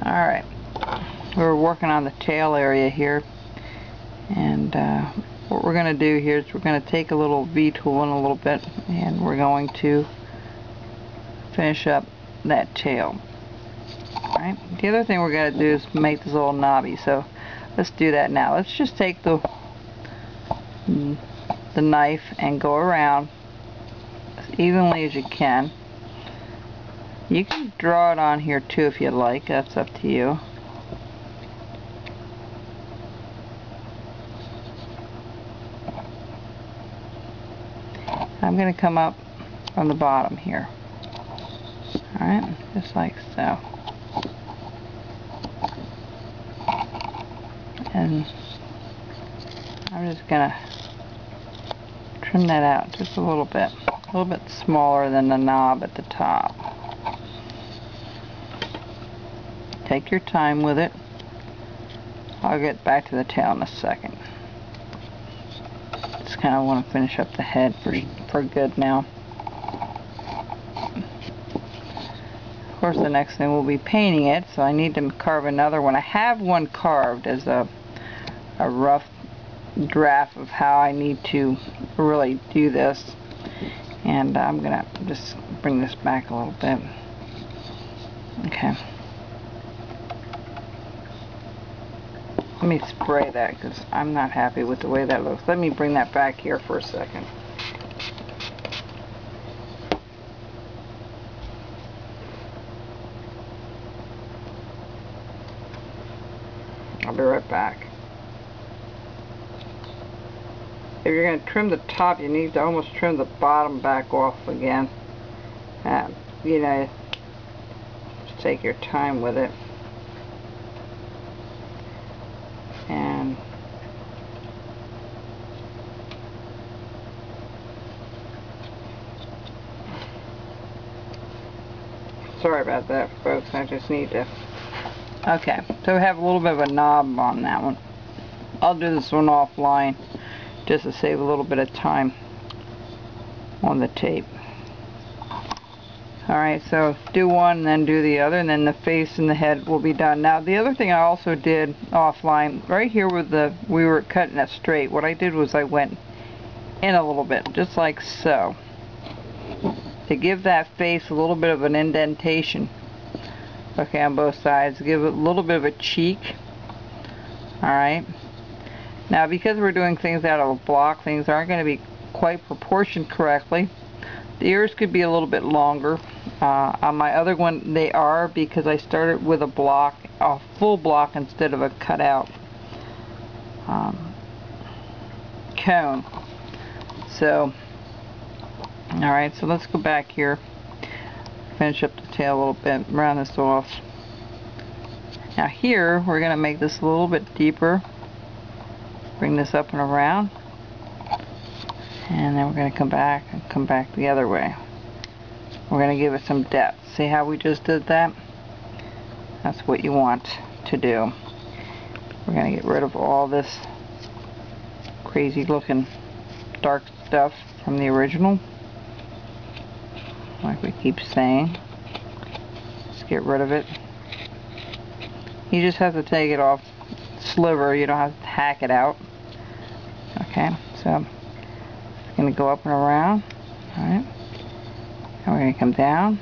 Alright, we're working on the tail area here, and what we're going to do here is we're going to take a little V-tool in a little bit, and we're going to finish up that tail. Alright, the other thing we're going to do is make this little knobby, so let's do that now. Let's just take the knife and go around as evenly as you can. You can draw it on here too if you like, that's up to you. I'm going to come up from the bottom here. Alright, just like so. And I'm just going to trim that out just a little bit smaller than the knob at the top. Take your time with it. I'll get back to the tail in a second. Just kind of want to finish up the head for good now. Of course, the next thing will be painting it, so I need to carve another one. I have one carved as a rough draft of how I need to really do this, and I'm gonna just bring this back a little bit. Okay. Let me spray that because I'm not happy with the way that looks. Let me bring that back here for a second. I'll be right back. If you're going to trim the top, you need to almost trim the bottom back off again. You know, just take your time with it. And sorry about that, folks. I just need to. Okay, so we have a little bit of a knob on that one. I'll do this one offline just to save a little bit of time on the tape. Alright, so do one and then do the other, and then the face and the head will be done. Now the other thing I also did offline, right here where we were cutting it straight, what I did was I went in a little bit, just like so, to give that face a little bit of an indentation. Okay, on both sides, give it a little bit of a cheek. Alright, now because we're doing things out of a block, things aren't going to be quite proportioned correctly. The ears could be a little bit longer. On my other one they are, because I started with a full block instead of a cutout cone. So, alright, so let's go back here, finish up the tail a little bit, round this off. Now here we're going to make this a little bit deeper, bring this up and around, and then we're going to come back the other way. We're going to give it some depth. See how we just did that? That's what you want to do. We're going to get rid of all this crazy looking dark stuff from the original, like we keep saying. Just get rid of it. You just have to take it off sliver, you don't have to hack it out. Okay, so it's going to go up and around. Alright, and we're going to come down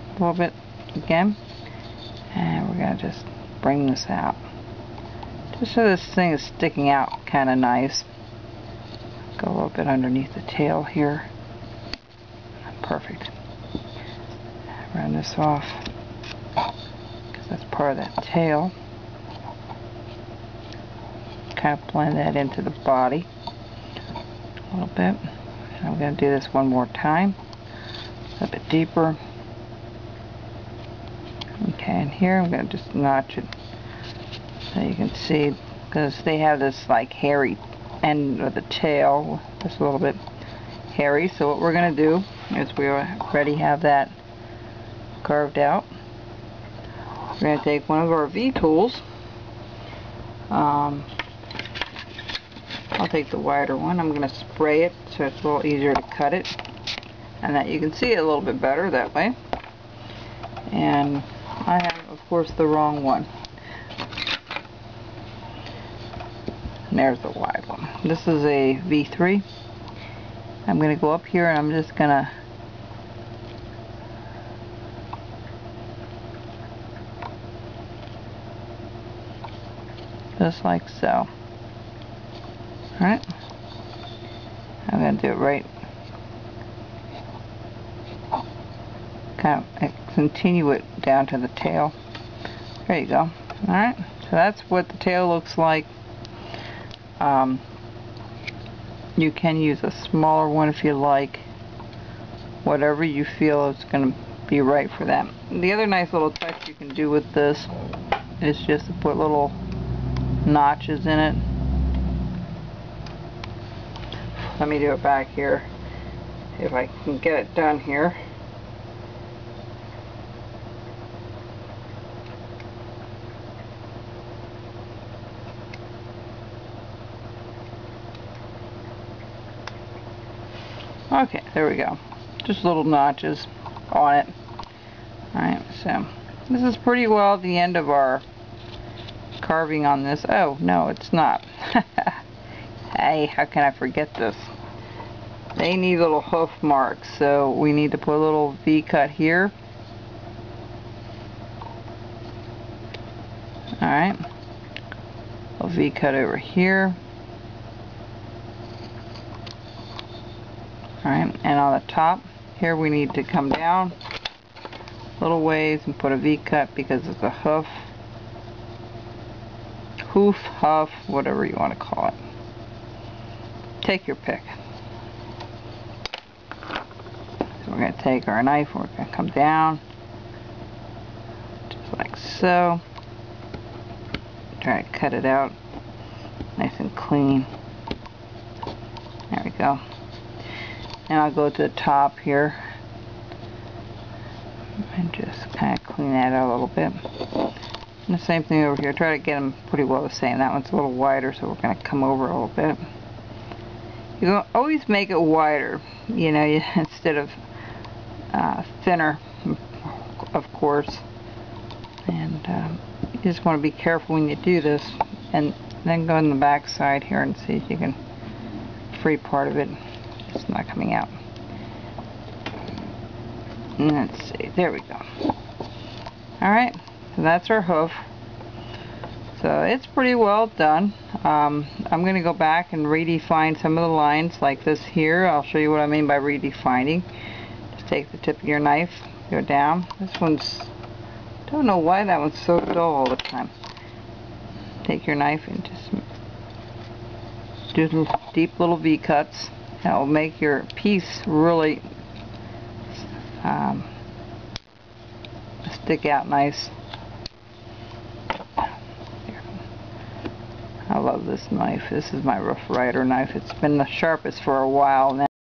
a little bit again, and we're going to just bring this out, just so this thing is sticking out kind of nice. Go a little bit underneath the tail here. Perfect. Round this off, because that's part of that tail. Kind of blend that into the body a little bit. And I'm going to do this one more time, a bit deeper. Okay, and here I'm going to just notch it so you can see, because they have this like hairy end of the tail, just a little bit hairy. So what we're going to do is we already have that carved out. We're going to take one of our V-tools. I'll take the wider one. I'm going to spray it so it's a little easier to cut it, and that you can see it a little bit better that way. And I have, of course, the wrong one. And there's the wide one. This is a V3. I'm going to go up here and I'm just going to just like so. Alright. I'm going to do it right. Kind of continue it down to the tail. There you go. Alright. So that's what the tail looks like. You can use a smaller one if you like. Whatever you feel is going to be right for that. The other nice little touch you can do with this is just to put little notches in it. Let me do it back here if I can get it done here. Okay, there we go. Just little notches on it. Alright, so this is pretty well the end of our carving on this. Oh, no, it's not. Hey, how can I forget this? They need little hoof marks, so we need to put a little V-cut here. Alright. A V-cut over here. Alright, and on the top here we need to come down a little ways and put a V-cut because it's a hoof. Hoof, huff, whatever you want to call it. Take your pick. So we're going to take our knife, we're going to come down just like so. Try to cut it out nice and clean. There we go. Now I'll go to the top here and just kind of clean that out a little bit. And the same thing over here. Try to get them pretty well the same. That one's a little wider, so we're going to come over a little bit. You can always make it wider, you know, instead of thinner, of course. And you just want to be careful when you do this. And then go on the back side here and see if you can free part of it. It's not coming out. And let's see. There we go. Alright, so that's our hoof. So it's pretty well done. I'm going to go back and redefine some of the lines like this here. I'll show you what I mean by redefining. Just take the tip of your knife, go down. This one's, don't know why that one's so dull all the time. Take your knife and just do deep little V-cuts. That will make your piece really stick out nice. I love this knife. This is my Rough Rider knife. It's been the sharpest for a while now.